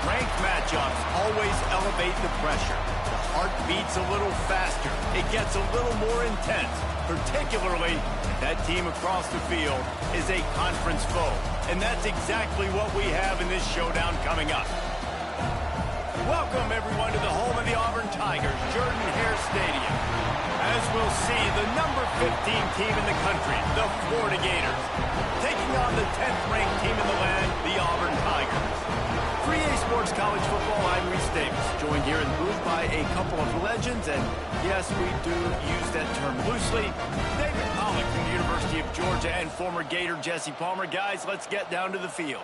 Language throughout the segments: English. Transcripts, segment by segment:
Ranked matchups always elevate the pressure. The heart beats a little faster. It gets a little more intense, particularly if that team across the field is a conference foe. And that's exactly what we have in this showdown coming up. Welcome, everyone, to the home of the Auburn Tigers, Jordan-Hare Stadium. As we'll see, the number 15 team in the country, the Florida Gators, taking on the 10th-ranked team in the land, the Auburn Tigers. 3A Sports College Football, I'm Reese Davis, joined here in the booth by a couple of legends, and yes, we do use that term loosely. David Pollock from the University of Georgia and former Gator Jesse Palmer. Guys, let's get down to the field.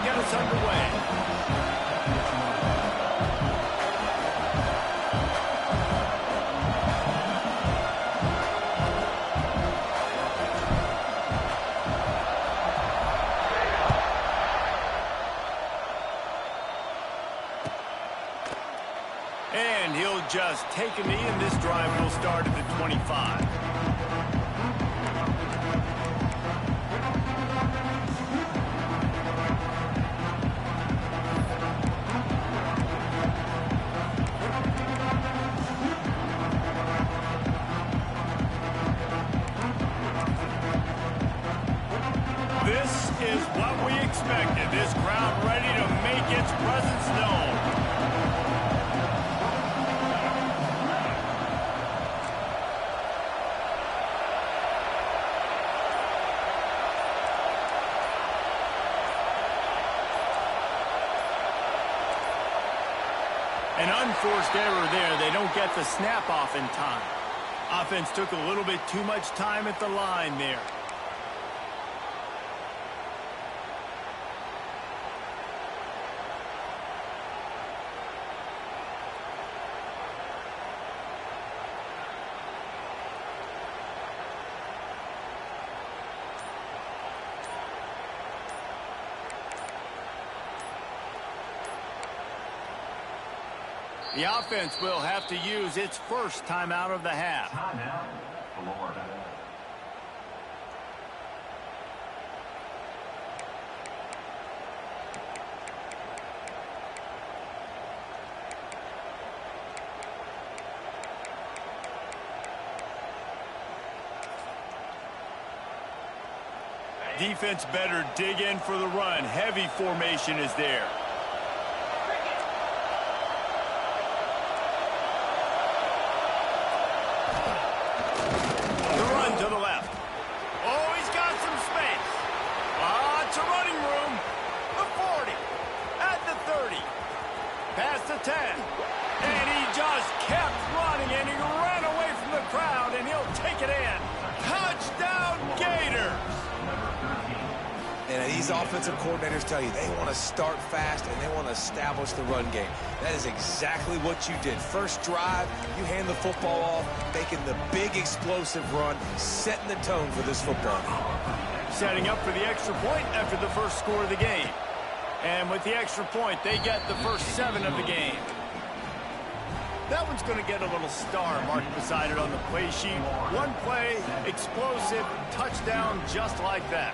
Get us underway. And he'll just take a knee, and this drive will start at the 25. This is what we expected. This crowd ready to make its presence known. An unforced error there. They don't get the snap off in time. Offense took a little bit too much time at the line there. The offense will have to use its first timeout of the half. Timeout, Florida. Defense better dig in for the run. Heavy formation is there. Past the 10, and he just kept running, and he ran away from the crowd, and he'll take it in. Touchdown, Gators! And these offensive coordinators tell you they want to start fast and they want to establish the run game. That is exactly what you did. First drive, you hand the football off, making the big explosive run, setting the tone for this football game. Setting up for the extra point after the first score of the game. And with the extra point, they get the first 7 of the game. That one's going to get a little star marked beside it on the play sheet. One play, explosive, touchdown, just like that.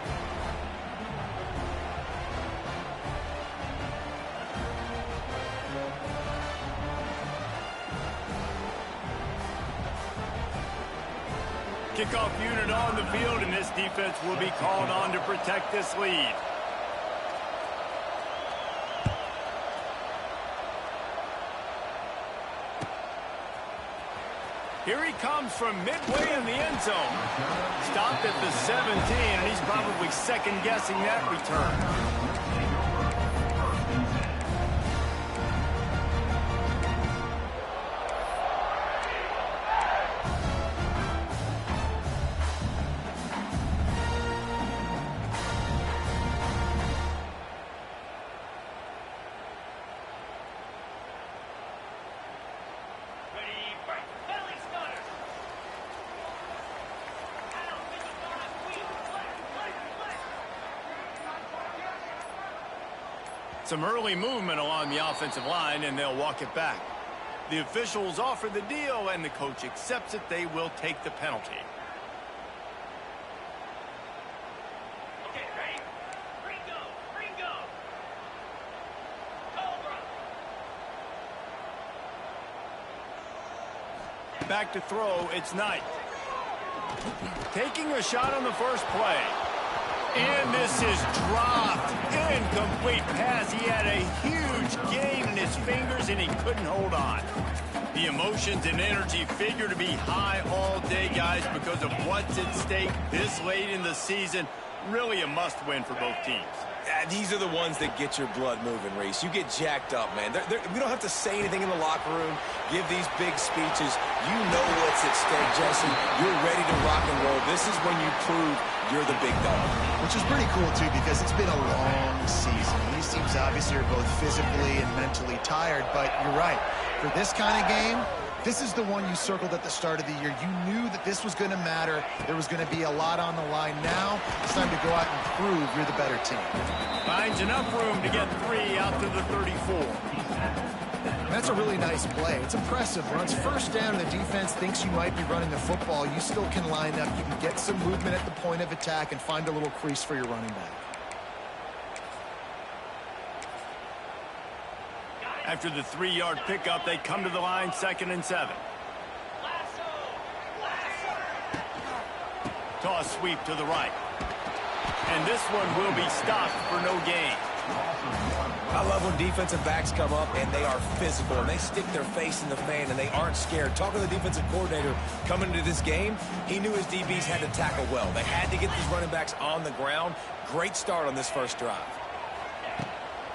Kickoff unit on the field, and this defense will be called on to protect this lead. Here he comes from midway in the end zone. Stopped at the 17, and he's probably second-guessing that return. Some early movement along the offensive line, and they'll walk it back. The officials offer the deal, and the coach accepts it. They will take the penalty. Okay, ready? Ringo! Ringo! Cobra! Back to throw, it's Knight. Taking a shot on the first play. And this is dropped. Incomplete pass. He had a huge gain in his fingers, and he couldn't hold on. The emotions and energy figure to be high all day, guys, because of what's at stake this late in the season. Really a must-win for both teams. These are the ones that get your blood moving, Reese. You get jacked up, man. We don't have to say anything in the locker room, give these big speeches. You know what's at stake, Jesse. You're ready to rock and roll. This is when you prove you're the big dog. Which is pretty cool, too, because it's been a long season. These teams obviously are both physically and mentally tired, but you're right. For this kind of game, this is the one you circled at the start of the year. You knew that this was going to matter. There was going to be a lot on the line. Now it's time to go out and prove you're the better team. Finds enough room to get 3 out to the 34. That's a really nice play. It's impressive. Runs first down, and the defense thinks you might be running the football. You still can line up. You can get some movement at the point of attack and find a little crease for your running back. After the 3-yard pickup, they come to the line, 2nd and 7. Toss sweep to the right. And this one will be stopped for no gain. I love when defensive backs come up and they are physical and they stick their face in the fan and they aren't scared. Talking to the defensive coordinator coming into this game, he knew his DBs had to tackle well. They had to get these running backs on the ground. Great start on this first drive.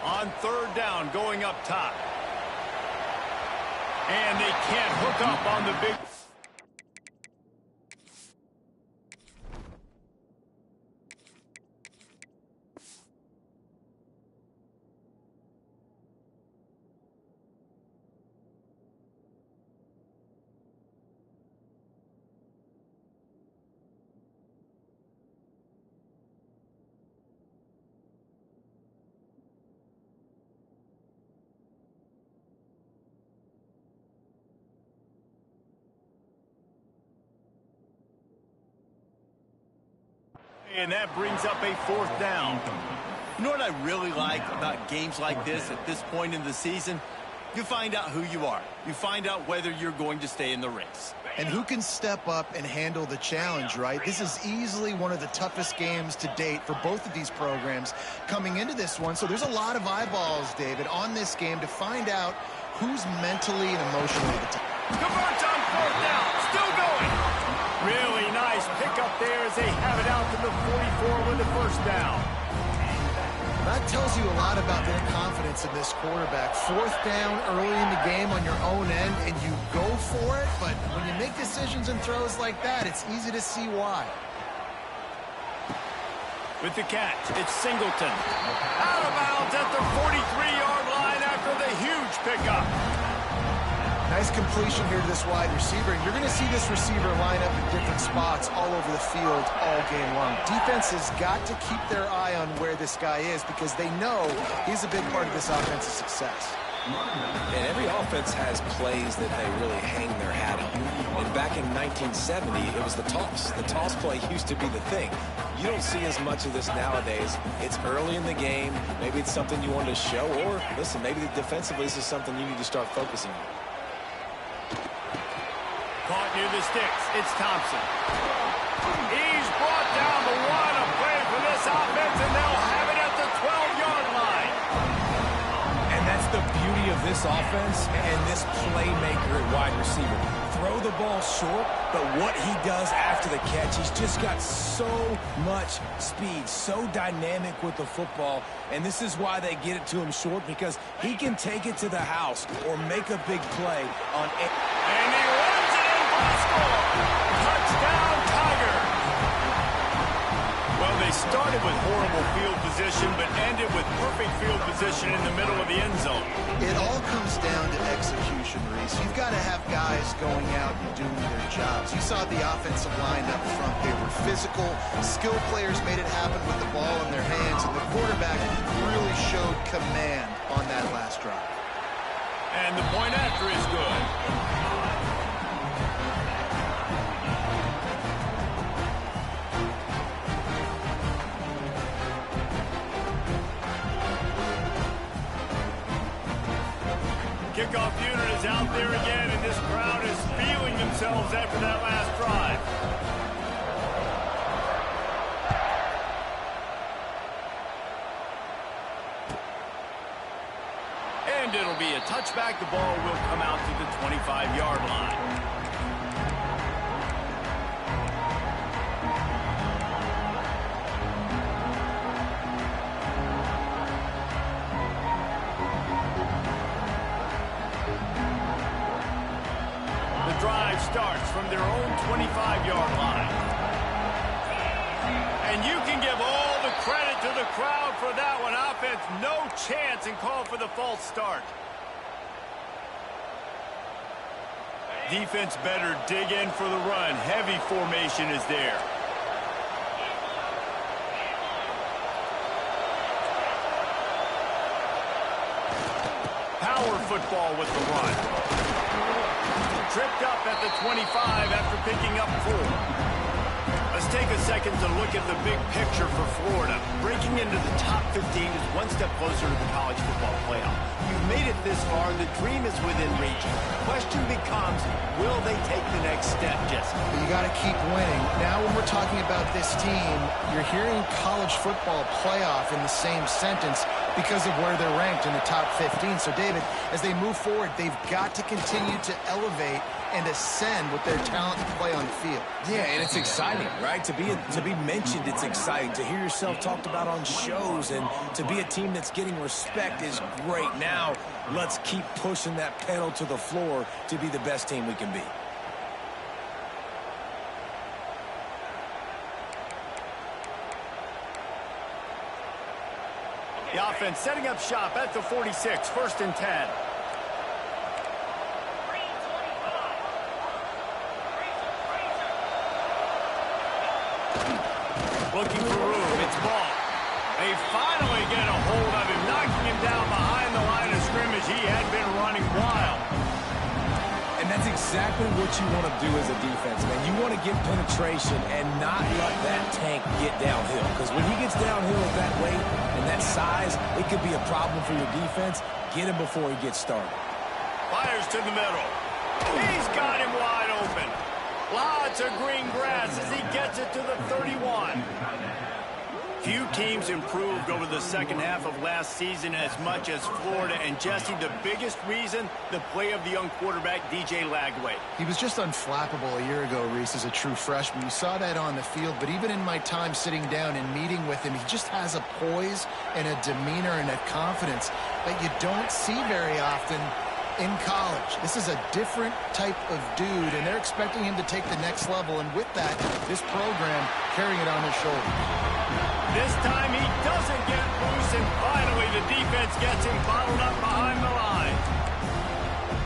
On 3rd down, going up top. And they can't hook up on the big... And that brings up a 4th down. You know what I really like about games like this at this point in the season? You find out who you are. You find out whether you're going to stay in the race. And who can step up and handle the challenge, right? This is easily one of the toughest games to date for both of these programs coming into this one. So there's a lot of eyeballs, David, on this game to find out who's mentally and emotionally the top. Converts on 4th down. Still going. Really nice pickup there as they have it out to the 44 with the 1st down. That tells you a lot about their confidence in this quarterback. 4th down early in the game on your own end, and you go for it, but when you make decisions and throws like that, it's easy to see why. With the catch, it's Singleton. Out of bounds at the 43-yard line after the huge pickup. Nice completion here to this wide receiver, and you're going to see this receiver line up in different spots all over the field all game long. Defense has got to keep their eye on where this guy is because they know he's a big part of this offense's success. And every offense has plays that they really hang their hat on. And back in 1970, it was the toss. The toss play used to be the thing. You don't see as much of this nowadays. It's early in the game. Maybe it's something you want to show, or listen, maybe defensively this is something you need to start focusing on. Caught near the sticks. It's Thompson. He's brought down the 1. A play for this offense, and they'll have it at the 12-yard line. And that's the beauty of this offense and this playmaker at wide receiver. Throw the ball short, but what he does after the catch, he's just got so much speed, so dynamic with the football, and this is why they get it to him short, because he can take it to the house or make a big play on it. And he runs it in for a score. Touchdown, Tiger. Well, they started with horrible field position, but ended with perfect field position in the middle of the end zone. It all comes down to execution, Reese. You've got to have guys going out and doing their jobs. You saw the offensive line up front. They were physical. Skilled players made it happen with the ball in their hands, and the quarterback really showed command on that last drive. And the point after is good. Kickoff unit is out there again, and this crowd is feeling themselves after that last drive. And it'll be a touchback. The ball will come out to the 25-yard line. Drive starts from their own 25-yard line. And you can give all the credit to the crowd for that one. Offense, no chance, and call for the false start. Defense better dig in for the run. Heavy formation is there. Power football with the run. Tripped up at the 25 after picking up 4. Let's take a second to look at the big picture for Florida. Breaking into the top 15 is one step closer to the college football playoff. You've made it this far. The dream is within reach. The question becomes, will they take the next step, Jesse? You got to keep winning. Now when we're talking about this team, you're hearing college football playoff in the same sentence because of where they're ranked in the top 15. So, David, as they move forward, they've got to continue to elevate and ascend with their talent to play on the field. Yeah, and it's exciting, right? To be mentioned, it's exciting. To hear yourself talked about on shows and to be a team that's getting respect is great. Now, let's keep pushing that pedal to the floor to be the best team we can be. The offense setting up shop at the 46, 1st and 10. Looking for room, it's ball. They finally get a hold of him, knocking him down behind the line of scrimmage. He had been running wild. And that's exactly what you want to do as a defense, man. You want to get penetration and not let that tank get downhill. Because when he gets downhill at that weight and that size, it could be a problem for your defense. Get him before he gets started. Fires to the middle. He's got him wide open. Lots of green grass as he gets it to the 31. Few teams improved over the second half of last season as much as Florida. And, Jesse, the biggest reason, the play of the young quarterback, DJ Lagway. He was just unflappable a year ago, Reese, as a true freshman. You saw that on the field, but even in my time sitting down and meeting with him, he just has a poise and a demeanor and a confidence that you don't see very often in college. This is a different type of dude, and they're expecting him to take the next level, and with that, this program carrying it on his shoulders. This time he doesn't get loose, and finally the defense gets him bottled up behind the line.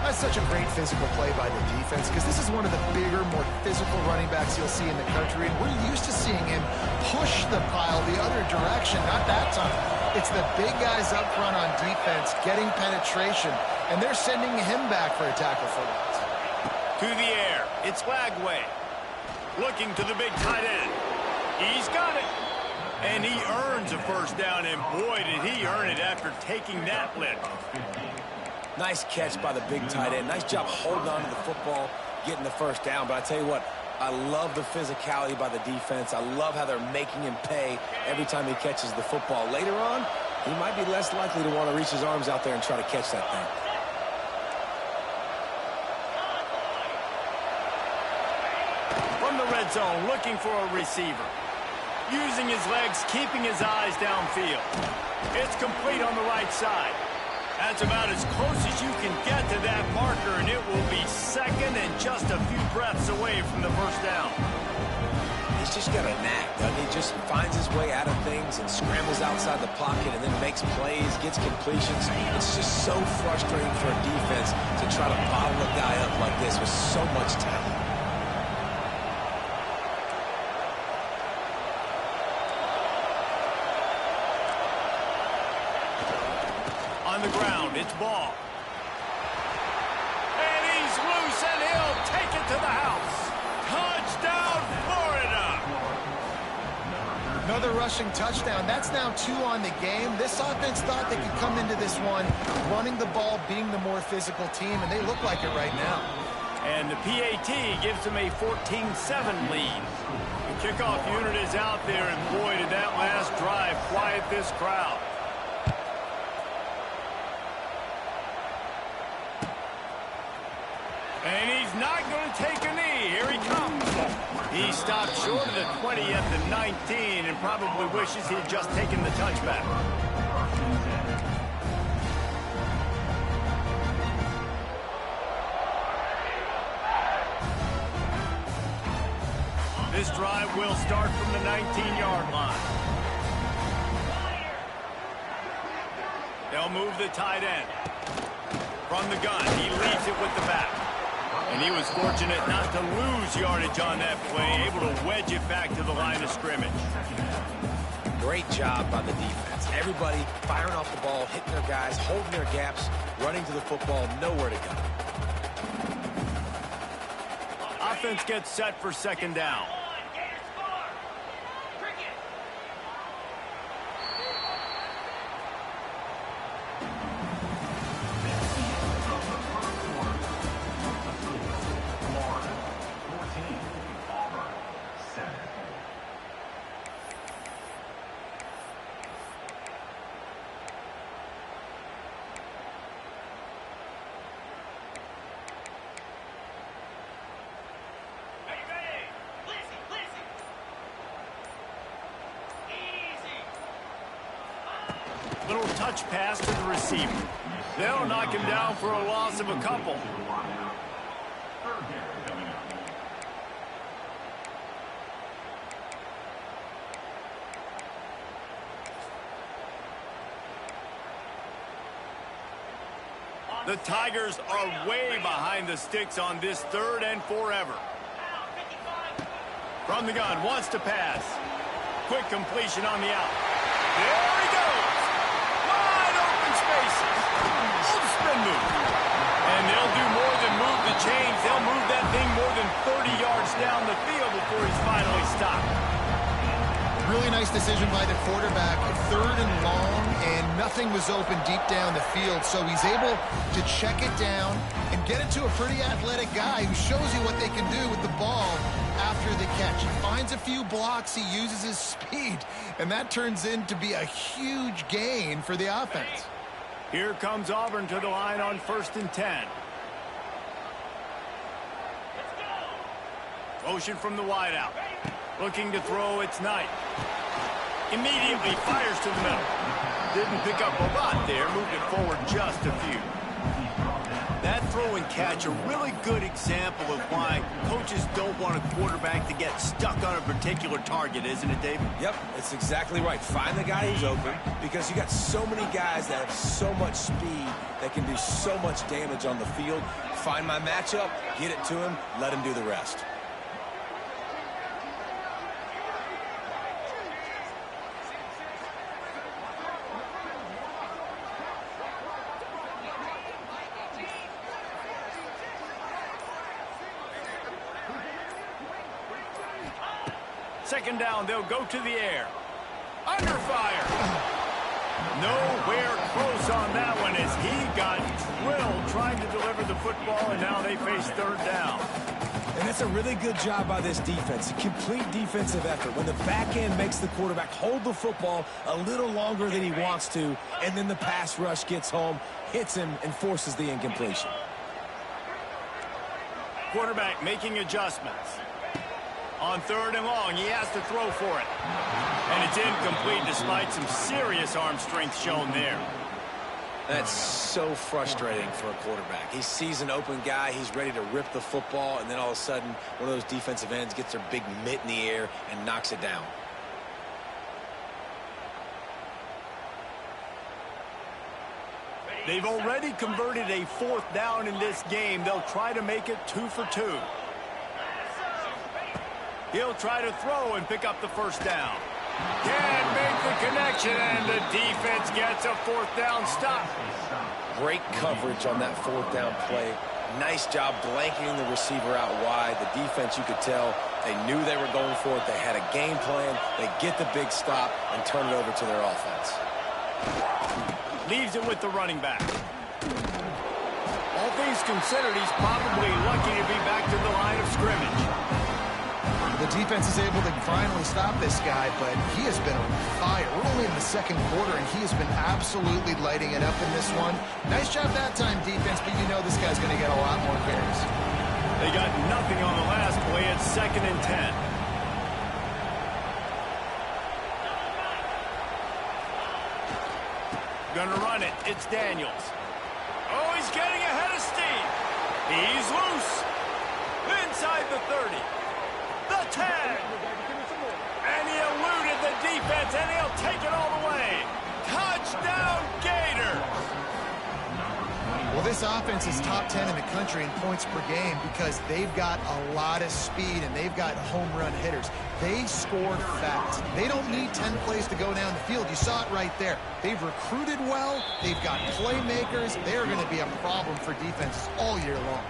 That's such a great physical play by the defense, because this is one of the bigger, more physical running backs you'll see in the country, and we're used to seeing him push the pile the other direction. Not that time. It's the big guys up front on defense getting penetration, and they're sending him back for a tackle for once. To the air, it's Lagway. Looking to the big tight end. He's got it. And he earns a first down, and boy, did he earn it after taking that lift. Nice catch by the big tight end. Nice job holding on to the football, getting the first down. But I tell you what, I love the physicality by the defense. I love how they're making him pay every time he catches the football. Later on, he might be less likely to want to reach his arms out there and try to catch that thing. From the red zone, looking for a receiver. Using his legs, keeping his eyes downfield. It's complete on the right side. That's about as close as you can get to that marker, and it will be second and just a few breaths away from the first down. They he's just got a knack, doesn't he? Just finds his way out of things and scrambles outside the pocket and then makes plays, gets completions. It's just so frustrating for a defense to try to bottle a guy up like this with so much talent. On the ground, it's ball. And he's loose, and he'll take it to the house. Touchdown, Florida! Another rushing touchdown. That's now 2 on the game. This offense thought they could come into this one running the ball, being the more physical team, and they look like it right now. And the PAT gives them a 14-7 lead. The kickoff unit is out there, and boy, did that last drive quiet this crowd. And he's not going to take a knee. Here he comes. He stopped short of the 20 at the 19 and probably wishes he had just taken the touchback. This drive will start from the 19-yard line. They'll move the tight end. From the gun, he leads it with the back. And he was fortunate not to lose yardage on that play, able to wedge it back to the line of scrimmage. Great job by the defense. Everybody firing off the ball, hitting their guys, holding their gaps, running to the football, nowhere to go. Offense gets set for second down. Little touch pass to the receiver. They'll knock him down for a loss of a couple. The Tigers are way behind the sticks on this 3rd and forever. From the gun, wants to pass. Quick completion on the out. There he goes. Spin move. And they'll do more than move the chains. They'll move that thing more than 30 yards down the field before he's finally stopped. Really nice decision by the quarterback. 3rd and long, and nothing was open deep down the field, so he's able to check it down and get it to a pretty athletic guy who shows you what they can do with the ball after the catch. He finds a few blocks, he uses his speed, and that turns into be a huge gain for the offense. Here comes Auburn to the line on 1st and 10. Motion from the wideout. Looking to throw, it's Knight. Immediately fires to the middle. Didn't pick up a lot there, moved it forward just a few. That throw and catch, a really good example of why coaches don't want a quarterback to get stuck on a particular target, isn't it, David? Yep, it's exactly right. Find the guy who's open, because you got so many guys that have so much speed that can do so much damage on the field. Find my matchup, get it to him, let him do the rest. Second down, they'll go to the air. Under fire. Nowhere close on that one as he got drilled trying to deliver the football, and now they face 3rd down. And that's a really good job by this defense. A complete defensive effort. When the back end makes the quarterback hold the football a little longer than he wants to, and then the pass rush gets home, hits him, and forces the incompletion. Quarterback making adjustments. On 3rd and long, he has to throw for it. And it's incomplete despite some serious arm strength shown there. That's so frustrating for a quarterback. He sees an open guy, he's ready to rip the football, and then all of a sudden, one of those defensive ends gets their big mitt in the air and knocks it down. They've already converted a 4th down in this game. They'll try to make it 2 for 2. He'll try to throw and pick up the 1st down. Can't make the connection, and the defense gets a 4th down stop. Great coverage on that 4th down play. Nice job blanketing the receiver out wide. The defense, you could tell, they knew they were going for it. They had a game plan. They get the big stop and turn it over to their offense. Leaves it with the running back. All things considered, he's probably lucky to be back to the line of scrimmage. The defense is able to finally stop this guy, but he has been on fire. We're only in the 2nd quarter, and he has been absolutely lighting it up in this one. Nice job that time, defense, but you know this guy's going to get a lot more carries. They got nothing on the last play. It's 2nd and 10. Gonna run it. It's Daniels. Oh, he's getting ahead of steam. He's loose. Inside the 30. The 10. And he eluded the defense, and he'll take it all the way. Touchdown, Gators. Well, this offense is top 10 in the country in points per game because they've got a lot of speed and they've got home run hitters. They scored fast. They don't need 10 plays to go down the field. You saw it right there. They've recruited well. They've got playmakers. They're going to be a problem for defenses all year long.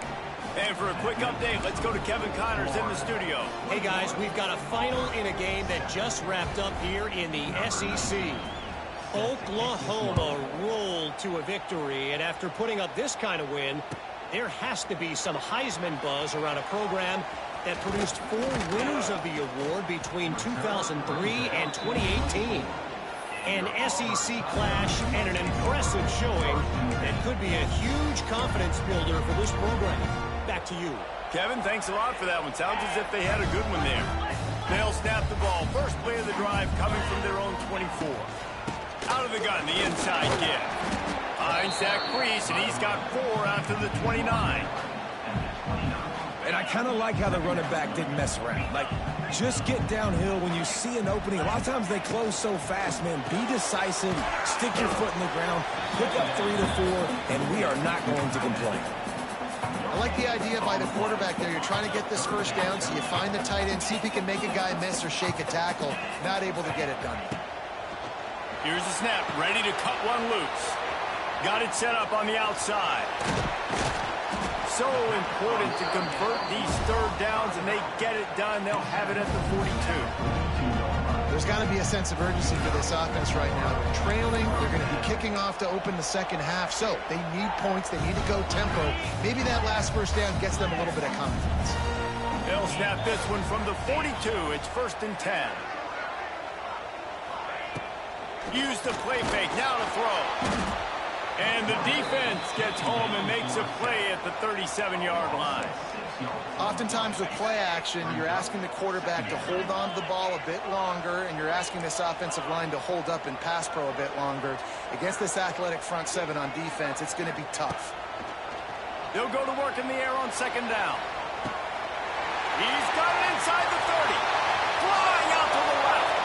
And for a quick update, let's go to Kevin Connors in the studio. Hey, guys, we've got a final in a game that just wrapped up here in the SEC. Oklahoma rolled to a victory, and after putting up this kind of win, there has to be some Heisman buzz around a program that produced 4 winners of the award between 2003 and 2018. An SEC clash and an impressive showing that could be a huge confidence builder for this program. Back to you. Kevin, thanks a lot for that one. Sounds as if they had a good one there. They'll snap the ball. First play of the drive coming from their own 24. Out of the gun, the inside give. Finds Zach Priest, and he's got 4 after the 29. And I kind of like how the running back didn't mess around. Like, just get downhill when you see an opening. A lot of times they close so fast, man. Be decisive, stick your foot in the ground, pick up 3 to 4, and we are not going to complain. I like the idea by the quarterback there. You're trying to get this 1st down, so you find the tight end, see if he can make a guy miss or shake a tackle. Not able to get it done. Here's the snap, ready to cut one loose. Got it set up on the outside. So important to convert these 3rd downs, and they get it done. They'll have it at the 42. There's got to be a sense of urgency for this offense right now. They're trailing. They're going to be kicking off to open the 2nd half. So they need points. They need to go tempo. Maybe that last 1st down gets them a little bit of confidence. They'll snap this one from the 42. It's 1st and 10. Use the play fake. Now to throw. And the defense gets home and makes a play at the 37-yard line. Oftentimes with play action, you're asking the quarterback to hold on to the ball a bit longer, and you're asking this offensive line to hold up in pass pro a bit longer. Against this athletic front 7 on defense, it's going to be tough. They'll go to work in the air on 2nd down. He's got it inside the 30. Flying out to the left.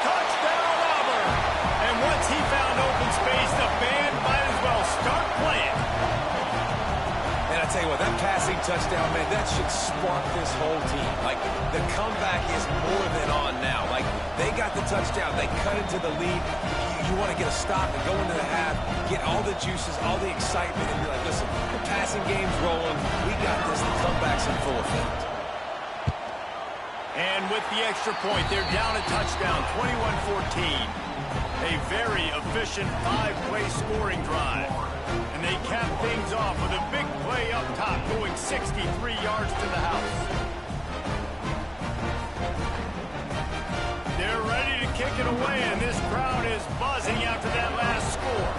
Touchdown, Auburn. And once he found open space, the band might as well start playing. And I tell you what, that passing touchdown, man, that should spark this whole team. Like, the comeback is more than on now. Like, they got the touchdown. They cut into the lead. You want to get a stop and go into the half, get all the juices, all the excitement, and you're like, listen, the passing game's rolling. We got this. The comeback's in full effect. And with the extra point, they're down a touchdown, 21-14. A very efficient 5-play scoring drive. And they cap things off with a big play up top, going 63 yards to the house. They're ready to kick it away, and this crowd is buzzing after that last score.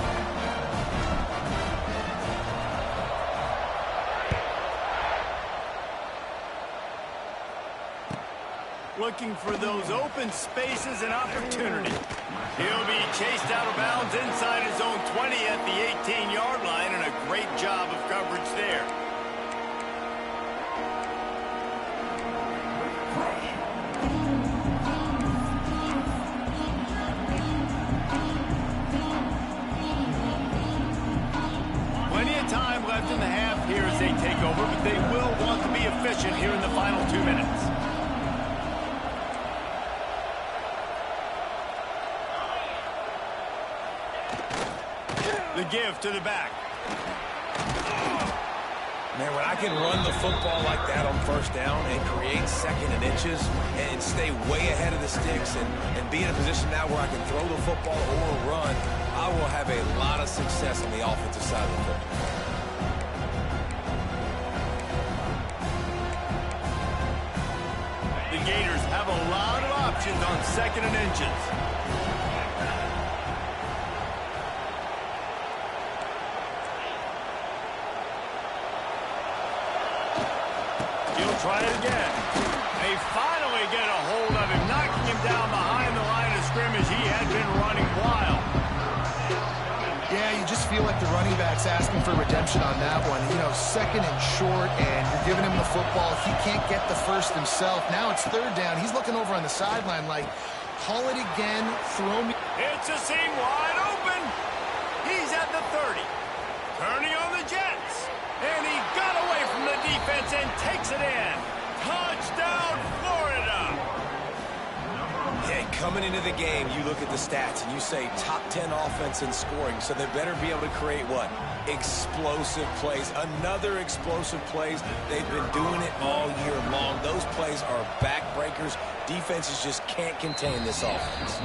looking for those open spaces and opportunity. He'll be chased out of bounds inside his own 20 at the 18-yard line, and a great job of coverage there. Plenty of time left in the half here as they take over, but they will want to be efficient here in the final 2 minutes. The give to the back. Man, when I can run the football like that on first down and create second and inches and stay way ahead of the sticks and be in a position now where I can throw the football or run, I will have a lot of success on the offensive side of the football. The Gators have a lot of options on second and inches. He'll try it again. They finally get a hold of him, knocking him down behind the line of scrimmage. He had been running wild. Yeah, you just feel like the running back's asking for redemption on that one. You know, second and short, and you're giving him the football. He can't get the first himself. Now it's third down. He's looking over on the sideline like, haul it again, throw me. It's a seam wide open. He's at the 30. Turning on the Jets. And he got away from the defense and takes it in. Touchdown, Florida. Hey, coming into the game, you look at the stats and you say top 10 offense in scoring, so they better be able to create what? Explosive plays. Another explosive plays. They've been doing it all year long. Those plays are backbreakers. Defenses just can't contain this offense.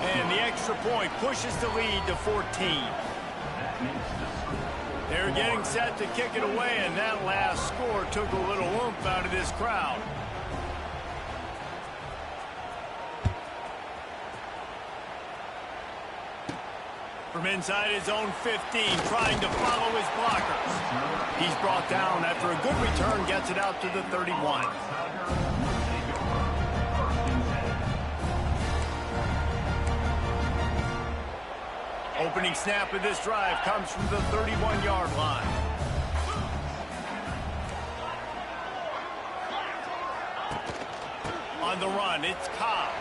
And the extra point pushes the lead to 14. They're getting set to kick it away, and that last score took a little oomph out of this crowd. From inside his own 15, trying to follow his blockers. He's brought down after a good return, gets it out to the 31. Opening snap of this drive comes from the 31-yard line. On the run, it's Cobb.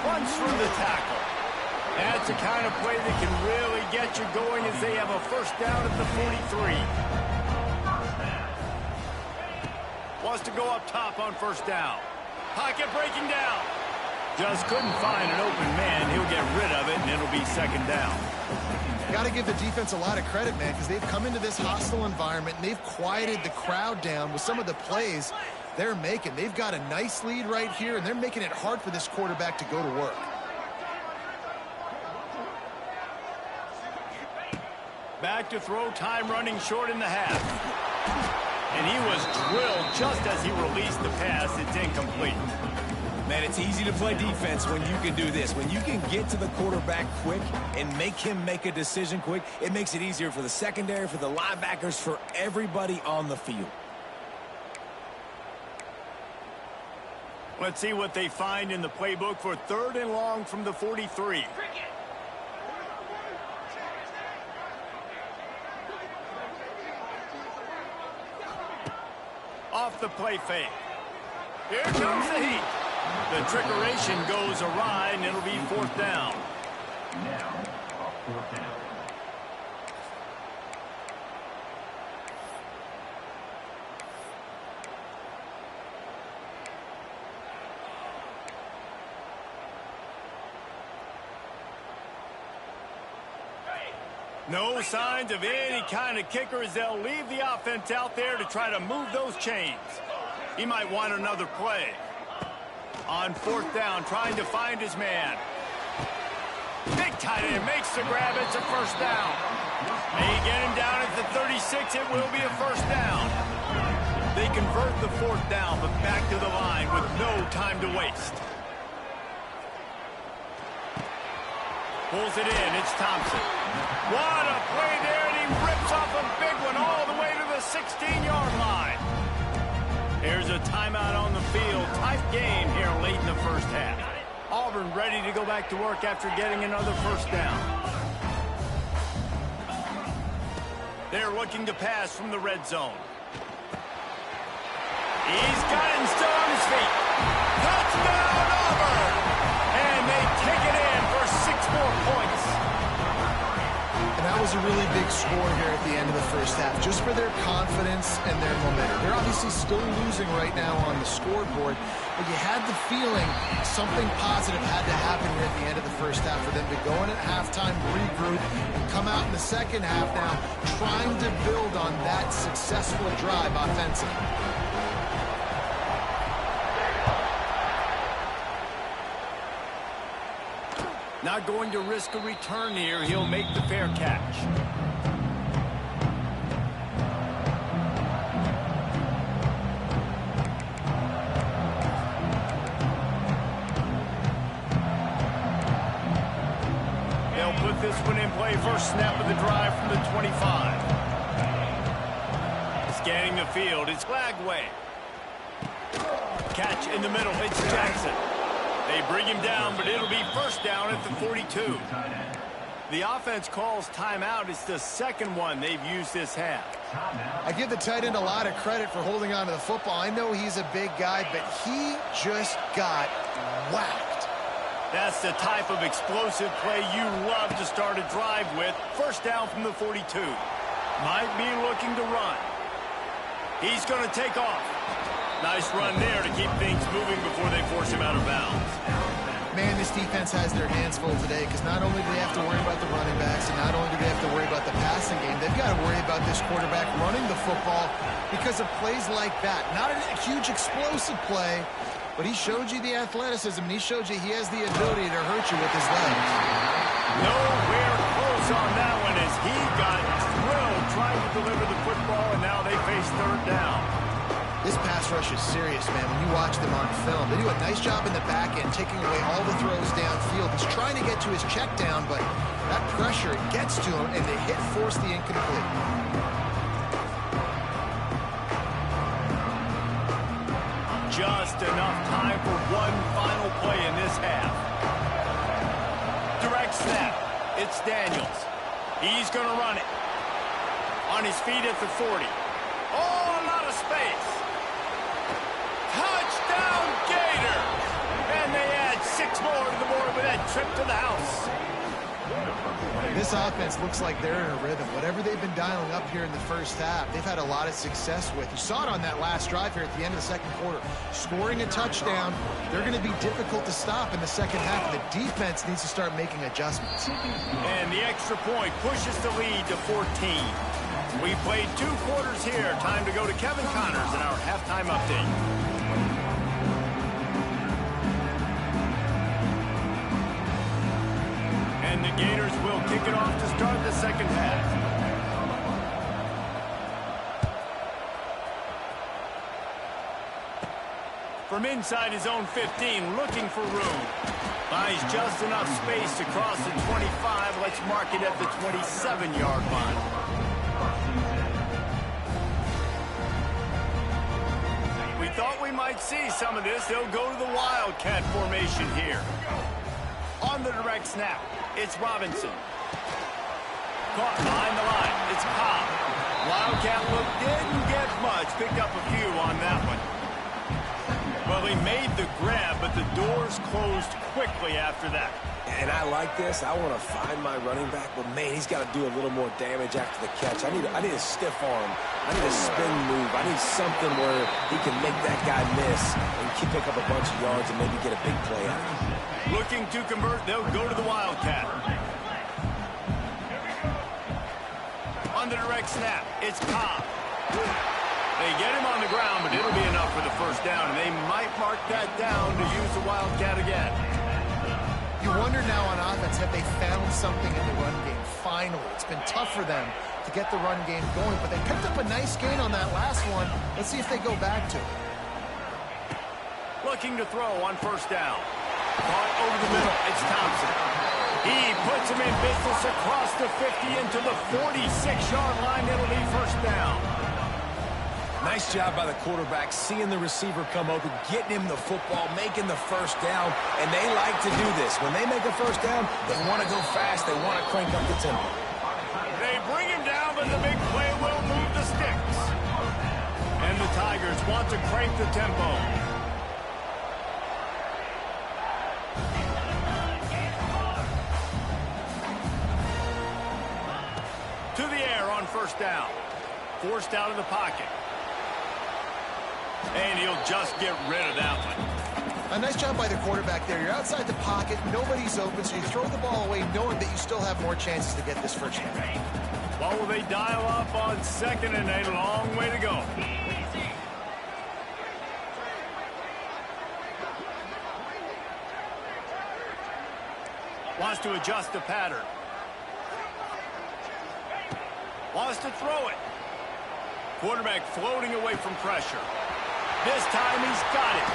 Runs through the tackle. That's the kind of play that can really get you going as they have a first down at the 43. Wants to go up top on first down. Pocket breaking down. Just couldn't find an open man. He'll get rid of it, and it'll be second down. Got to give the defense a lot of credit, man, because they've come into this hostile environment, and they've quieted the crowd down with some of the plays they're making. They've got a nice lead right here, and they're making it hard for this quarterback to go to work. Back to throw, time running short in the half. And he was drilled just as he released the pass. It's incomplete. Man, it's easy to play defense when you can do this. When you can get to the quarterback quick and make him make a decision quick, it makes it easier for the secondary, for the linebackers, for everybody on the field. Let's see what they find in the playbook for third and long from the 43. Off the play fake. Here comes the heat. The trickeration goes awry, and it'll be fourth down. Now, fourth down. No signs of any kind of kicker as they'll leave the offense out there to try to move those chains. He might want another play. On fourth down, trying to find his man. Big tight end makes the grab. It's a first down. They get him down at the 36. It will be a first down. They convert the fourth down, but back to the line with no time to waste. Pulls it in. It's Thompson. What a play there, and he rips off a big one all the way to the 16-yard line. Here's a timeout on the field. Tight game here late in the first half. Auburn ready to go back to work after getting another first down. They're looking to pass from the red zone. He's got it and still on his feet. Touchdown, Auburn! And they take it in for 6 more points. And that was a really big score here at the end of the first half, just for their confidence and their momentum. They're obviously still losing right now on the scoreboard, but you had the feeling something positive had to happen here at the end of the first half for them to go in at halftime, regroup, and come out in the second half now trying to build on that successful drive offensively. Not going to risk a return here. He'll make the fair catch. They'll put this one in play. First snap of the drive from the 25. Scanning the field. It's Flagway. Catch in the middle. It's Jackson. They bring him down, but it'll be first down at the 42. The offense calls timeout. It's the second one they've used this half. I give the tight end a lot of credit for holding on to the football. I know he's a big guy, but he just got whacked. That's the type of explosive play you love to start a drive with. First down from the 42. Might be looking to run. He's going to take off. Nice run there to keep things moving before they force him out of bounds. Man, this defense has their hands full today because not only do they have to worry about the running backs and not only do they have to worry about the passing game, they've got to worry about this quarterback running the football because of plays like that. Not a huge explosive play, but he showed you the athleticism and he showed you he has the ability to hurt you with his legs. Nowhere close on that one as he got drilled trying to deliver the football, and now they face third down. This pass rush is serious, man. When you watch them on film, they do a nice job in the back end, taking away all the throws downfield. He's trying to get to his check down, but that pressure gets to him, and the hit forced the incomplete. Just enough time for one final play in this half. Direct snap. It's Daniels. He's going to run it. On his feet at the 40. Oh, a lot of space. Touchdown, Gators! And they add 6 more to the board with that trip to the house. This offense looks like they're in a rhythm. Whatever they've been dialing up here in the first half, they've had a lot of success with. You saw it on that last drive here at the end of the second quarter. Scoring a touchdown, they're going to be difficult to stop in the second half. The defense needs to start making adjustments. And the extra point pushes the lead to 14. We played 2 quarters here. Time to go to Kevin Connors in our halftime update. And the Gators will kick it off to start the second half. From inside his own 15, looking for room. Finds just enough space to cross the 25. Let's mark it at the 27-yard line. We thought we might see some of this. They'll go to the Wildcat formation here. On the direct snap, it's Robinson. Caught behind the line, it's Cobb. Wildcat look didn't get much, picked up a few on that one. Well, he made the grab, but the doors closed quickly after that. And I like this. I want to find my running back, but man, he's got to do a little more damage after the catch. I need a stiff arm. I need a spin move. I need something where he can make that guy miss and pick up a bunch of yards and maybe get a big play out of it. Looking to convert, they'll go to the Wildcat. On the direct snap, it's Cobb. They get him on the ground, but it'll be enough for the first down, and they might mark that down to use the Wildcat again. You wonder now on offense, have they found something in the run game? Finally, it's been tough for them to get the run game going, but they picked up a nice gain on that last one. Let's see if they go back to it. Looking to throw on first down. Caught over the middle, it's Thompson. He puts him in business across the 50 into the 46-yard line. It'll be first down. Nice job by the quarterback, seeing the receiver come open, getting him the football, making the first down, and they like to do this. When they make a first down, they want to go fast, they want to crank up the tempo. They bring him down, but the big play will move the sticks. And the Tigers want to crank the tempo. To the air on first down. Forced out of the pocket. And he'll just get rid of that one. A nice job by the quarterback there. You're outside the pocket, nobody's open, so you throw the ball away knowing that you still have more chances to get this first down. Well, will they dial up on second and a long way to go? Wants to adjust the pattern. Wants to throw it. Quarterback floating away from pressure. This time he's got it.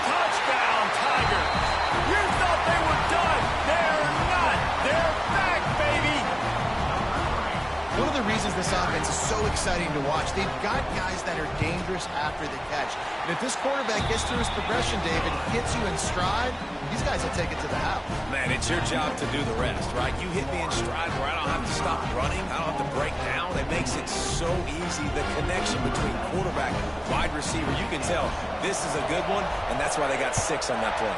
Touchdown, Tigers. You thought they were done. They're not. They're back, baby. One of the reasons this offense is so exciting to watch, they've got guys that are dangerous after the catch. And if this quarterback gets through his progression, David, hits you in stride, these guys will take it to the house. Man, it's your job to do the rest, right? You hit me in stride where I don't have to stop running. I don't have to break down. It makes it so easy. The connection between quarterback, wide receiver, you can tell this is a good one, and that's why they got 6 on that play.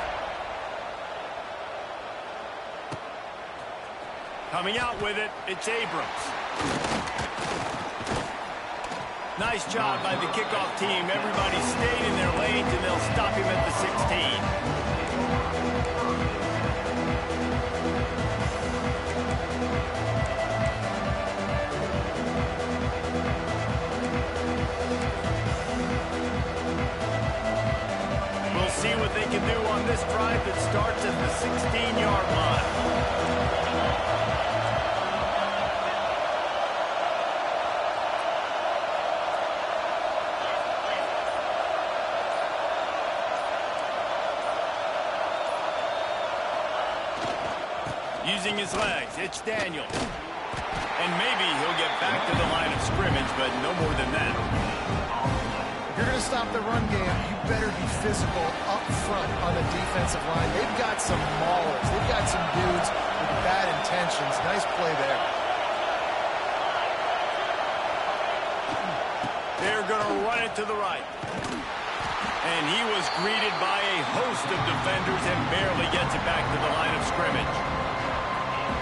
Coming out with it, it's Abrams. Nice job by the kickoff team. Everybody stayed in their lanes, and they'll stop him at the 16. See what they can do on this drive that starts at the 16-yard line. Using his legs, it's Daniels. And maybe he'll get back to the line of scrimmage, but no more than that. If you're going to stop the run game, you better be physical up front on the defensive line. They've got some maulers. They've got some dudes with bad intentions. Nice play there. They're going to run it to the right. And he was greeted by a host of defenders and barely gets it back to the line of scrimmage.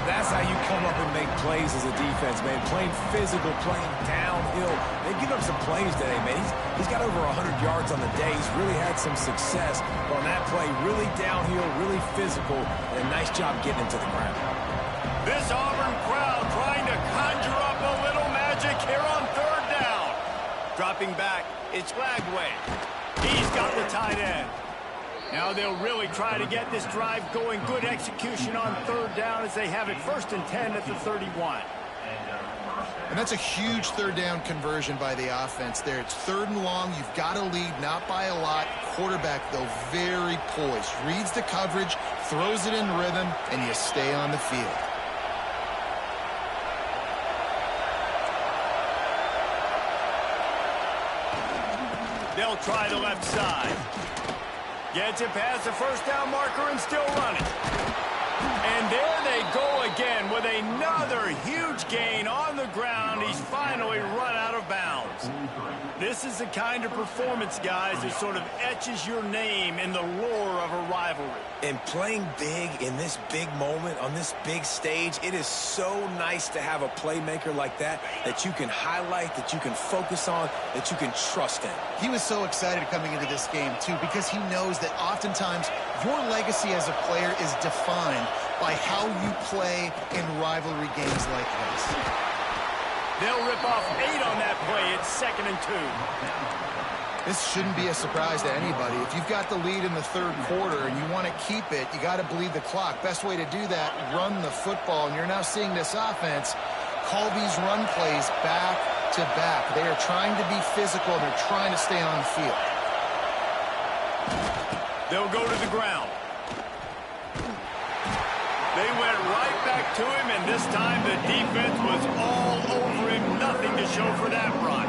That's how you come up and make plays as a defense, man. Playing physical, playing downhill. They've given up some plays today, man. He's got over 100 yards on the day. He's really had some success on that play. Really downhill, really physical, and a nice job getting him to the ground. This Auburn crowd trying to conjure up a little magic here on third down. Dropping back, it's Lagway. He's got the tight end. Now they'll really try to get this drive going. Good execution on third down as they have it 1st and 10 at the 31. And that's a huge third down conversion by the offense there. It's 3rd and long. You've got to lead, not by a lot. Quarterback, though, very poised. Reads the coverage, throws it in rhythm, and you stay on the field. They'll try the left side. Gets it past the first down marker and still running. And there they go again with another huge gain on the ground. He's finally run out of bounds. This is the kind of performance, guys, that sort of etches your name in the lore of a rivalry. And playing big in this big moment, on this big stage, it is so nice to have a playmaker like that you can highlight, that you can focus on, that you can trust in. He was so excited coming into this game, too, because he knows that oftentimes your legacy as a player is defined by how you play in rivalry games like this. They'll rip off 8 on that play. It's 2nd and 2. This shouldn't be a surprise to anybody. If you've got the lead in the 3rd quarter and you want to keep it, you got to bleed the clock. Best way to do that, run the football. And you're now seeing this offense call these run plays back to back. They are trying to be physical. They're trying to stay on the field. They'll go to the ground. They went right back to him, and this time the defense was all over him. Nothing to show for that run.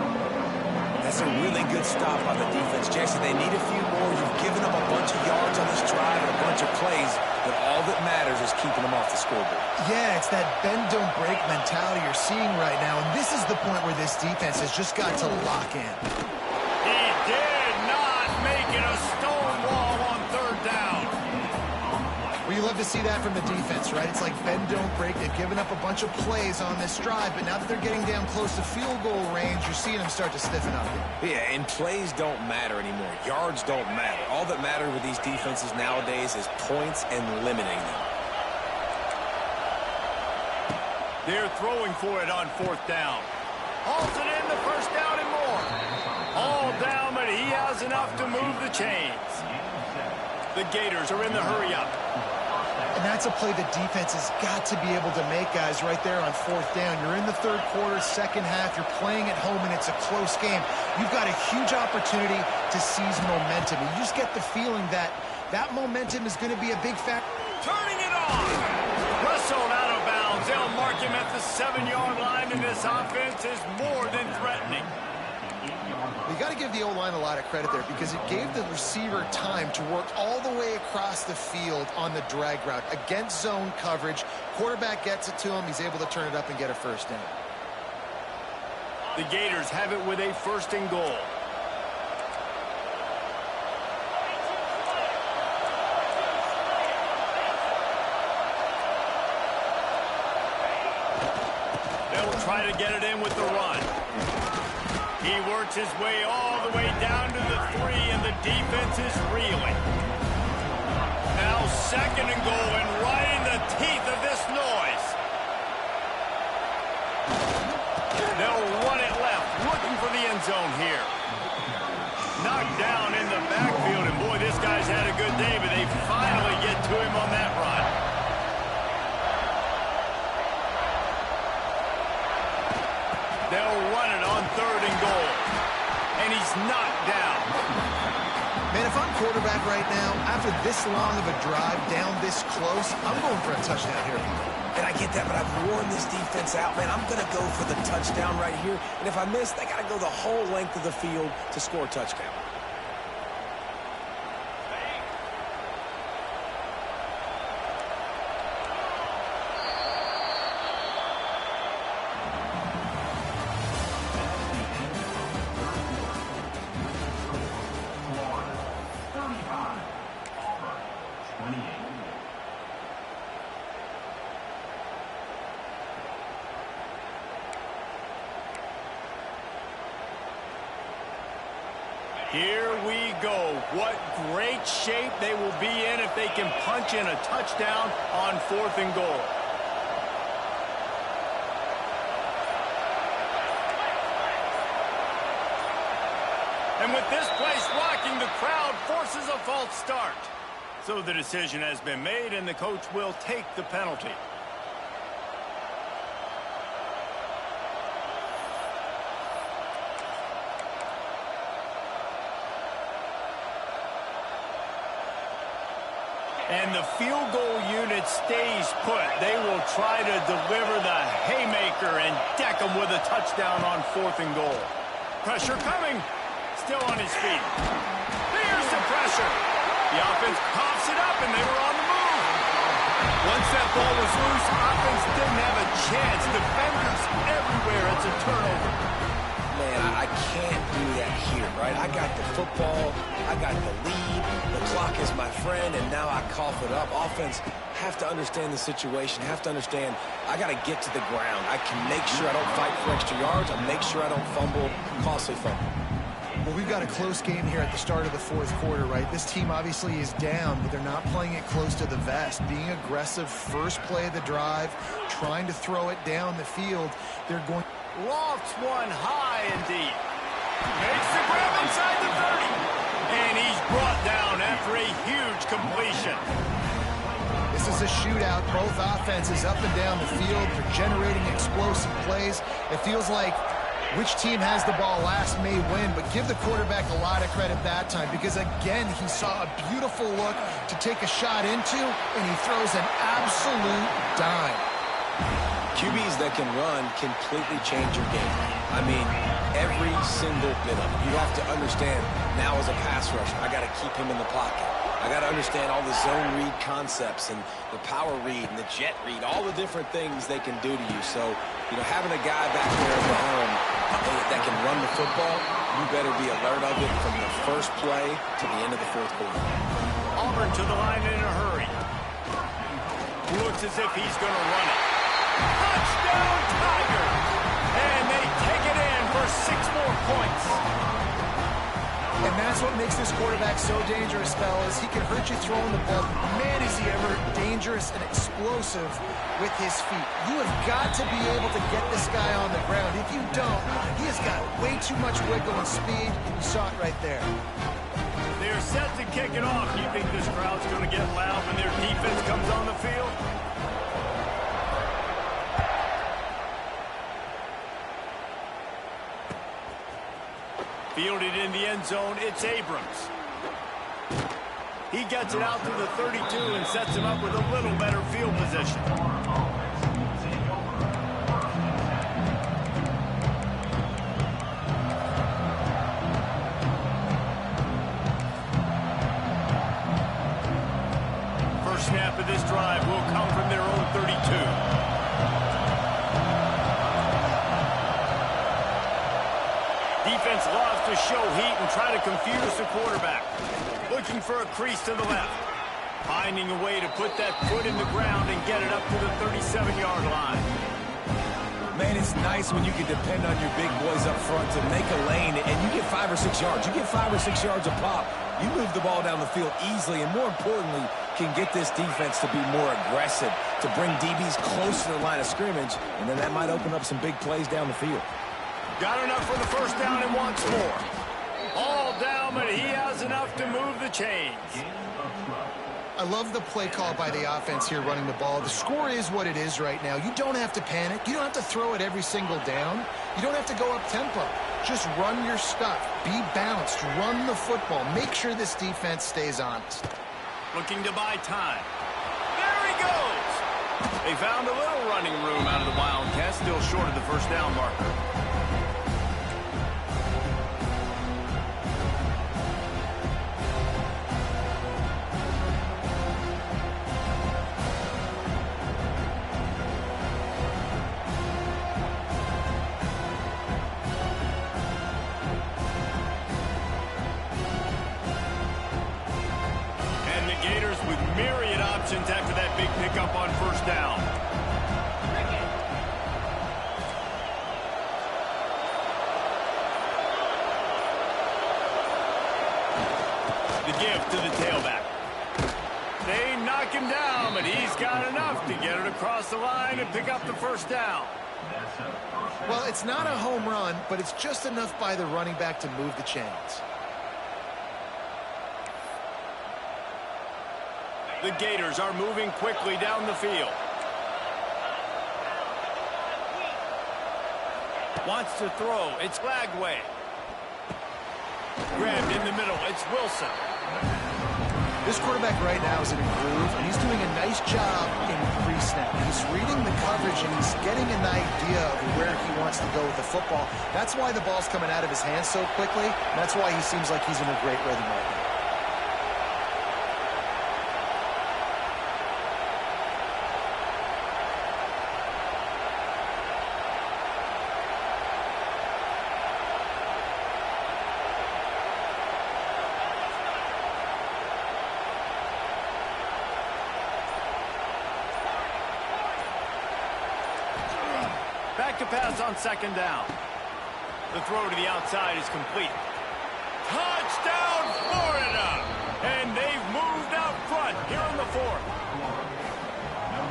That's a really good stop on the defense, Jason. They need a few more. You've given them a bunch of yards on this drive and a bunch of plays, but all that matters is keeping them off the scoreboard. Yeah, it's that bend, don't break mentality you're seeing right now, and this is the point where this defense has just got to lock in. He did not make it a stone wall on third down. Well, you love to see that from the defense, right? It's like bend, don't break. They've given up a bunch of plays on this drive, but now that they're getting down close to field goal range, you're seeing them start to stiffen up. Yeah, and plays don't matter anymore. Yards don't matter. All that matters with these defenses nowadays is points and limiting them. They're throwing for it on fourth down. Hauls it in the first down and more. All down, but he has enough to move the chains. The Gators are in the hurry-up. And that's a play the defense has got to be able to make, guys, right there on fourth down. You're in the third quarter, second half. You're playing at home, and it's a close game. You've got a huge opportunity to seize momentum. And you just get the feeling that that momentum is going to be a big factor. Turning it on. Wrestled out of bounds. They'll mark him at the 7-yard line, and this offense is more than threatening. You got to give the O-line a lot of credit there because it gave the receiver time to work all the way across the field on the drag route against zone coverage. Quarterback gets it to him. He's able to turn it up and get a first down. The Gators have it with a first and goal. They'll try to get it in with the run. He works his way all the way down to the 3, and the defense is reeling. Now second and goal, and right in the teeth of this noise. They'll run it left, looking for the end zone here. Knocked down in the backfield, and boy, this guy's had a good day, but they finally get to him on that run. They'll run it on third and goal. And he's knocked down. Man, if I'm quarterback right now, after this long of a drive down this close, I'm going for a touchdown here. And I get that, but I've worn this defense out, man. I'm going to go for the touchdown right here. And if I miss, they got to go the whole length of the field to score a touchdown. Here we go. What great shape they will be in if they can punch in a touchdown on fourth and goal. And with this place rocking, the crowd forces a false start. So the decision has been made, and the coach will take the penalty. And the field goal unit stays put. They will try to deliver the haymaker and deck them with a touchdown on fourth and goal. Pressure coming. Still on his feet. There's the pressure. The offense pops it up, and they were on the move. Once that ball was loose, offense didn't have a chance. Defenders everywhere. It's a turnover. Man, I can't do that here, right? I got the football, I got the lead, the clock is my friend, and now I cough it up. Offense have to understand the situation, have to understand I got to get to the ground. I can make sure I don't fight for extra yards. I make sure I don't fumble, costly fumble. Well, we've got a close game here at the start of the fourth quarter, right? This team obviously is down, but they're not playing it close to the vest. Being aggressive, first play of the drive, trying to throw it down the field. They're going... Lofts one high and deep. Makes the grab inside the 30. And he's brought down after a huge completion. This is a shootout. Both offenses up and down the field. They're generating explosive plays. It feels like which team has the ball last may win, but give the quarterback a lot of credit that time because, again, he saw a beautiful look to take a shot into, and he throws an absolute dime. QBs that can run completely change your game. I mean, every single bit of it. You have to understand, now as a pass rusher, I got to keep him in the pocket. I got to understand all the zone read concepts and the power read and the jet read, all the different things they can do to you. So, having a guy back there at the helm that can run the football, you better be alert of it from the first play to the end of the fourth quarter. Auburn to the line in a hurry. Looks as if he's going to run it. Touchdown, Tigers! And they take it in for 6 more points. And that's what makes this quarterback so dangerous, fellas. He can hurt you throwing the ball. Man, is he ever dangerous and explosive with his feet. You have got to be able to get this guy on the ground. If you don't, he has got way too much wiggle and speed. You saw it right there. They're set to kick it off. You think this crowd's going to get loud when their defense comes on the field? Fielded in the end zone, it's Abrams. He gets it out to the 32 and sets him up with a little better field position. First snap of this drive will come from their own 32. Defense loves to show heat and try to confuse the quarterback. Looking for a crease to the left. Finding a way to put that foot in the ground and get it up to the 37-yard line. Man, it's nice when you can depend on your big boys up front to make a lane and you get 5 or 6 yards. You get 5 or 6 yards a pop. You move the ball down the field easily and, more importantly, can get this defense to be more aggressive, to bring DBs close to the line of scrimmage, and then that might open up some big plays down the field. Got enough for the first down and wants more. All down, but he has enough to move the chains. I love the play call by the offense here running the ball. The score is what it is right now. You don't have to panic. You don't have to throw it every single down. You don't have to go up tempo. Just run your stuff. Be balanced. Run the football. Make sure this defense stays honest. Looking to buy time. There he goes. They found a little running room out of the Wildcats, still short of the first down marker. Gators with myriad options after that big pickup on first down. The give to the tailback. They knock him down, but he's got enough to get it across the line and pick up the first down. Well, it's not a home run, but it's just enough by the running back to move the chains. The Gators are moving quickly down the field. Wants to throw. It's Lagway. Grabbed in the middle. It's Wilson. This quarterback right now is in a groove, and he's doing a nice job in pre-snap. He's reading the coverage, and he's getting an idea of where he wants to go with the football. That's why the ball's coming out of his hands so quickly. That's why he seems like he's in a great rhythm right now. Back to pass on second down. The throw to the outside is complete. Touchdown, Florida! And they've moved out front here in the fourth.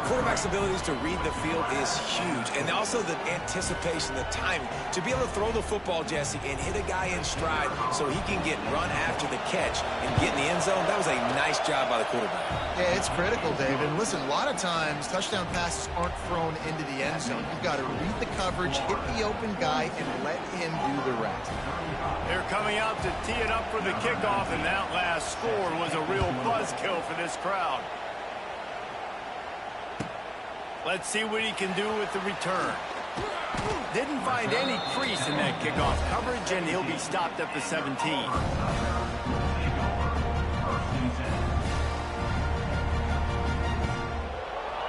Quarterback's abilities to read the field is huge, and also the anticipation, the timing. To be able to throw the football, Jesse, and hit a guy in stride so he can get run after the catch and get in the end zone, that was a nice job by the quarterback. Yeah, it's critical, David. And listen, a lot of times touchdown passes aren't thrown into the end zone. You've got to read the coverage, hit the open guy, and let him do the rest. They're coming out to tee it up for the kickoff, and that last score was a real buzzkill for this crowd. Let's see what he can do with the return. Didn't find any crease in that kickoff coverage, and he'll be stopped at the 17.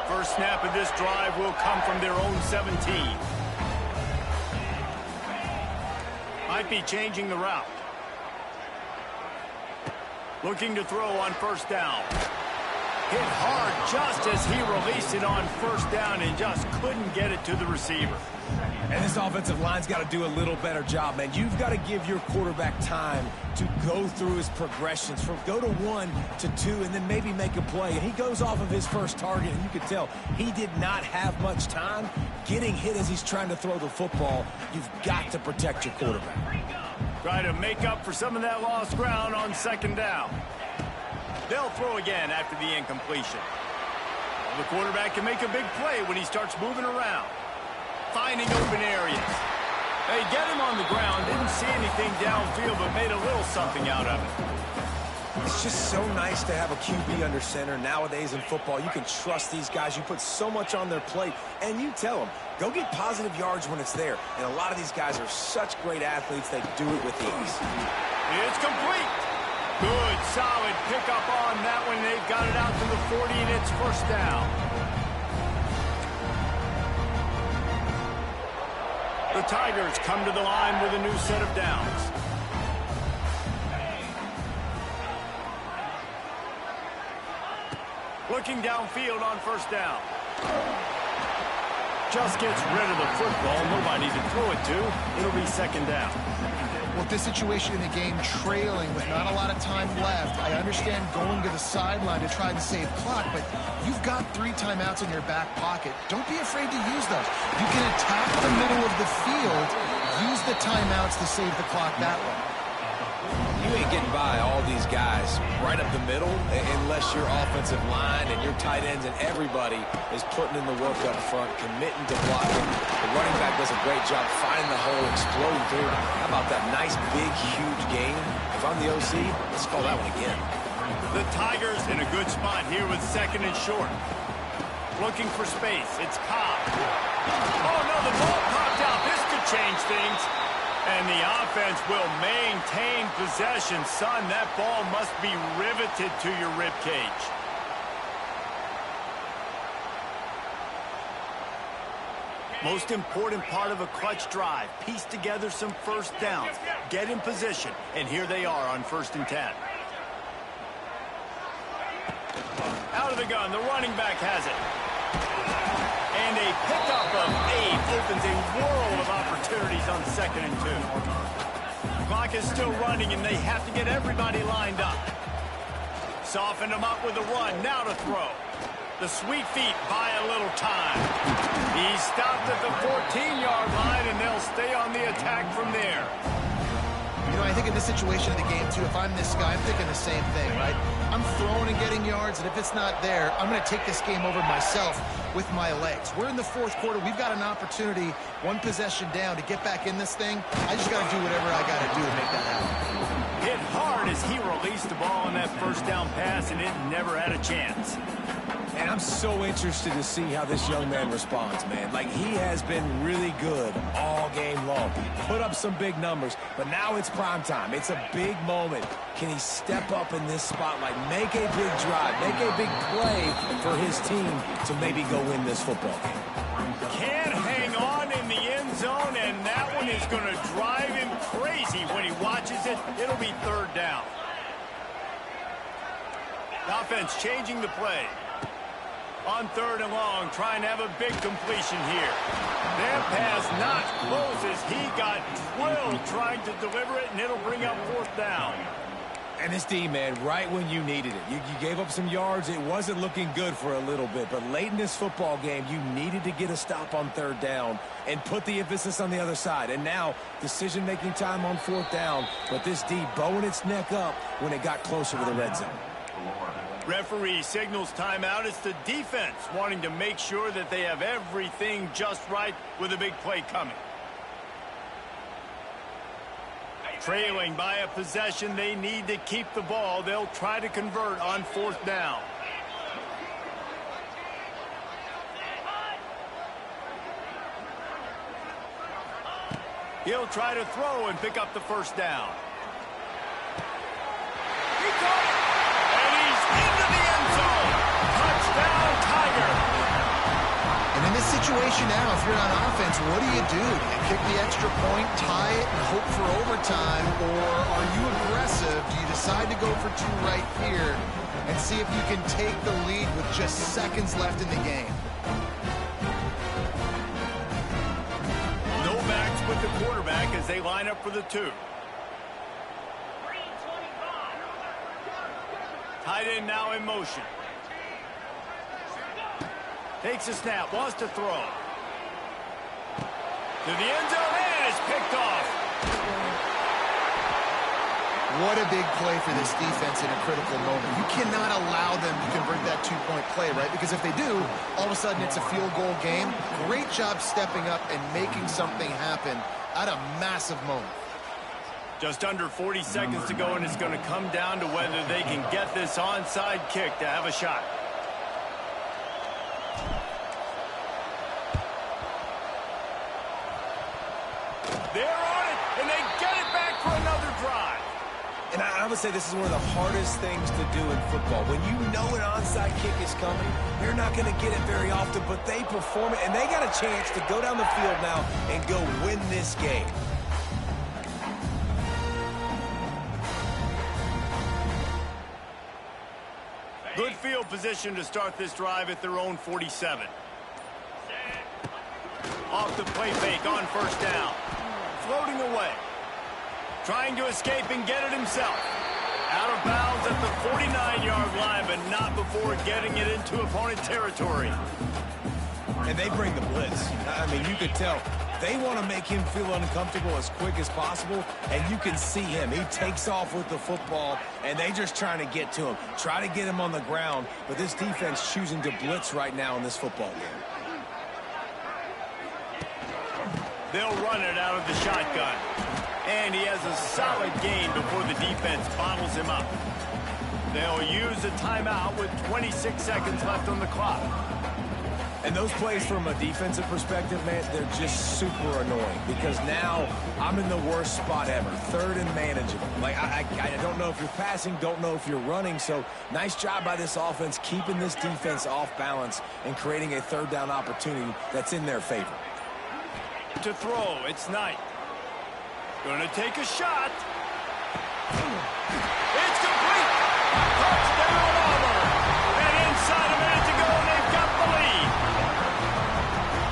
First snap of this drive will come from their own 17. Might be changing the route. Looking to throw on first down. Hit hard just as he released it on first down and just couldn't get it to the receiver. And this offensive line's got to do a little better job, man. You've got to give your quarterback time to go through his progressions from go to 1 to 2 and then maybe make a play. And he goes off of his first target, and you can tell he did not have much time getting hit as he's trying to throw the football. You've got to protect your quarterback. Try to make up for some of that lost ground on second down. They'll throw again after the incompletion. Well, the quarterback can make a big play when he starts moving around. Finding open areas. They get him on the ground. Didn't see anything downfield, but made a little something out of it. It's just so nice to have a QB under center. Nowadays in football, you can trust these guys. You put so much on their plate, and you tell them, go get positive yards when it's there. And a lot of these guys are such great athletes, they do it with ease. It's complete. Good, solid pickup on that one. They've got it out to the 40, and it's first down. The Tigers come to the line with a new set of downs. Looking downfield on first down. Just gets rid of the football. Nobody to throw it to. It'll be second down. With this situation in the game, trailing with not a lot of time left, I understand going to the sideline to try and save clock, but you've got 3 timeouts in your back pocket. Don't be afraid to use those. You can attack the middle of the field, use the timeouts to save the clock that way. You ain't getting by all these guys right up the middle unless your offensive line and your tight ends and everybody is putting in the work up front, committing to blocking. The running back does a great job finding the hole, exploding through. How about that nice, big, huge gain? If I'm the OC, let's call that one again. The Tigers in a good spot here with second and short. Looking for space. It's Cobb. Oh, no, the ball popped out. This could change things. And the offense will maintain possession. Son, that ball must be riveted to your ribcage. Most important part of a clutch drive. Piece together some first downs. Get in position. And here they are on 1st and 10. Out of the gun. The running back has it. And a pickup of 8 opens a world of opportunities on 2nd and 2. Clock is still running, and they have to get everybody lined up. Soften them up with a run. Now to throw. The sweet feet buy a little time. He's stopped at the 14-yard line, and they'll stay on the attack from there. You know, I think in this situation of the game, too, if I'm this guy, I'm thinking the same thing, right? I'm throwing and getting yards, and if it's not there, I'm going to take this game over myself with my legs. We're in the 4th quarter. We've got an opportunity, 1 possession down, to get back in this thing. I just got to do whatever I got to do to make that happen. Hit hard as he released the ball on that first down pass, and it never had a chance. And I'm so interested to see how this young man responds, man. Like, he has been really good all game long. Put up some big numbers, but now it's prime time. It's a big moment. Can he step up in this spotlight, make a big drive, make a big play for his team to maybe go win this football game? Can't hang on in the end zone, and that one is going to drive him crazy when he watches it. It'll be 3rd down. The offense changing the play. On 3rd and long, trying to have a big completion here. That pass not close as he got drilled trying to deliver it, and it'll bring up 4th down. And this D, man, right when you needed it. You gave up some yards. It wasn't looking good for a little bit, but late in this football game, you needed to get a stop on 3rd down and put the emphasis on the other side. And now, decision-making time on 4th down, but this D bowing its neck up when it got closer to the red zone. Referee signals timeout. It's the defense wanting to make sure that they have everything just right with a big play coming. Trailing by a possession, they need to keep the ball. They'll try to convert on 4th down. He'll try to throw and pick up the first down. He caught it! And he's into the end zone! Touchdown, Tiger! And in this situation now, if you're on offense, what do? You kick the extra point, tie it, and hope for overtime? Or are you aggressive? Do you decide to go for two right here and see if you can take the lead with just seconds left in the game? No backs with the quarterback as they line up for the two. Tight end now in motion. Takes a snap, wants to throw. To the end zone, and it's picked off. What a big play for this defense in a critical moment. You cannot allow them to convert that two-point play, right? Because if they do, all of a sudden it's a field goal game. Great job stepping up and making something happen at a massive moment. Just under 40 seconds to go, and it's going to come down to whether they can get this onside kick to have a shot. They're on it, and they get it back for another drive. And I would say this is one of the hardest things to do in football. When you know an onside kick is coming, you're not going to get it very often, but they perform it, and they got a chance to go down the field now and go win this game. Good field position to start this drive at their own 47. Off the play fake on first down. Floating away. Trying to escape and get it himself. Out of bounds at the 49-yard line, but not before getting it into opponent territory. And they bring the blitz. I mean, you could tell they want to make him feel uncomfortable as quick as possible, and you can see him. He takes off with the football, and they just trying to get to him, try to get him on the ground, but this defense choosing to blitz right now in this football game. They'll run it out of the shotgun. And he has a solid gain before the defense bottles him up. They'll use a timeout with 26 seconds left on the clock. And those plays from a defensive perspective, man, they're just super annoying because now I'm in the worst spot ever, third and manageable. Like, I don't know if you're passing, don't know if you're running, so nice job by this offense keeping this defense off balance and creating a third down opportunity that's in their favor. To throw, it's Knight. Gonna take a shot. It's complete. Touchdown, Auburn. And inside a minute to go, and they've got the lead.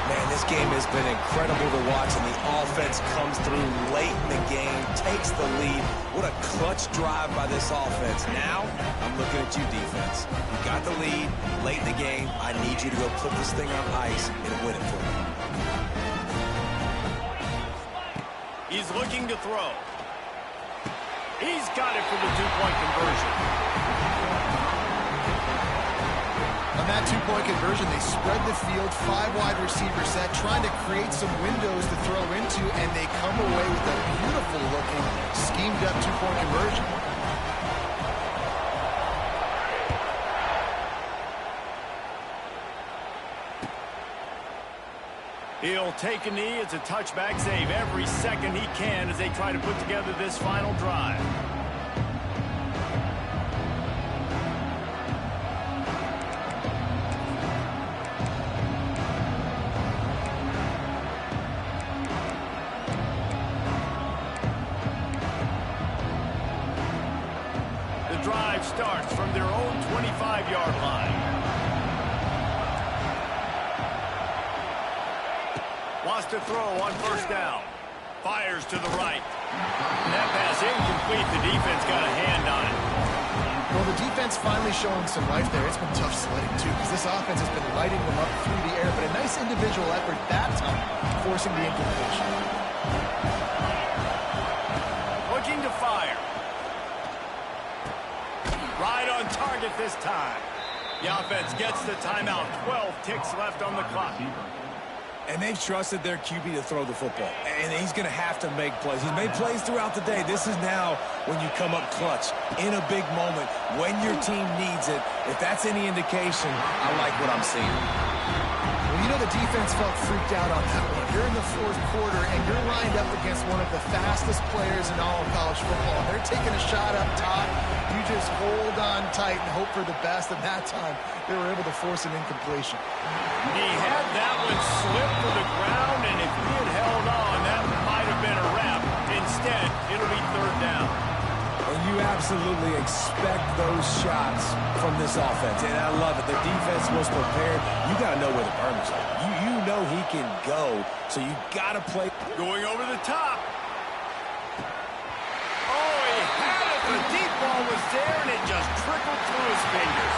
Man, this game has been incredible to watch, and the offense comes through late in the game, takes the lead. What a clutch drive by this offense. Now, I'm looking at you, defense. You got the lead late in the game. I need you to go put this thing on ice and win it for me. He's looking to throw. He's got it for the two-point conversion. On that two-point conversion, they spread the field, 5 wide receiver set, trying to create some windows to throw into, and they come away with a beautiful-looking, schemed-up two-point conversion. He'll take a knee. It's a touchback save every second he can as they try to put together this final drive. The drive starts from their own 25-yard line. Wants to throw on first down. Fires to the right. That pass incomplete. The defense got a hand on it. Well, the defense finally showing some life there. It's been tough sledding, too, because this offense has been lighting them up through the air. But a nice individual effort that time, forcing the incompletion. Looking to fire. Right on target this time. The offense gets the timeout. 12 ticks left on the clock. And they've trusted their QB to throw the football. And he's going to have to make plays. He's made plays throughout the day. This is now when you come up clutch in a big moment when your team needs it. If that's any indication, I like what I'm seeing. Well, you know, the defense felt freaked out on that one. You're in the fourth quarter, and you're lined up against one of the fastest players in all of college football. They're taking a shot up top. You just hold on tight and hope for the best, and that time they were able to force an incompletion. He had that one slip to the ground, and if he had held on, that might have been a wrap. Instead, it'll be third down. And you absolutely expect those shots from this offense, and I love it. The defense was prepared. You got to know where the burners are. You know he can go, so you got to play. Going over the top. Oh, he had it. The deep ball was there, and it just trickled through his fingers.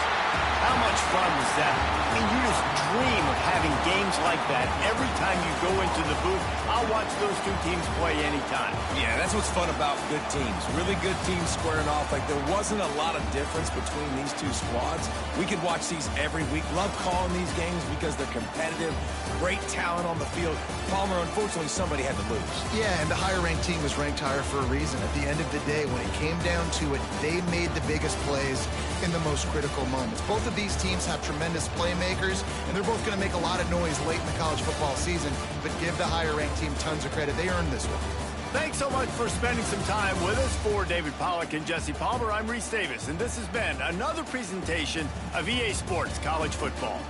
How much fun was that? I mean, you just dream of having games like that every time you go into the booth. I'll watch those two teams play anytime. Yeah, that's what's fun about good teams. Really good teams squaring off. Like, there wasn't a lot of difference between these two squads. We could watch these every week. Love calling these games because they're competitive. Great talent on the field. Palmer, unfortunately, somebody had to lose. Yeah, and the higher-ranked team was ranked higher for a reason. At the end of the day, when it came down to it, they made the biggest plays in the most critical moments. Both of these teams have tremendous playmakers, and they're both going to make a lot of noise late in the college football season, but give the higher-ranked team tons of credit. They earned this one. Thanks so much for spending some time with us. For David Pollack and Jesse Palmer, I'm Reese Davis, and this has been another presentation of EA Sports College Football.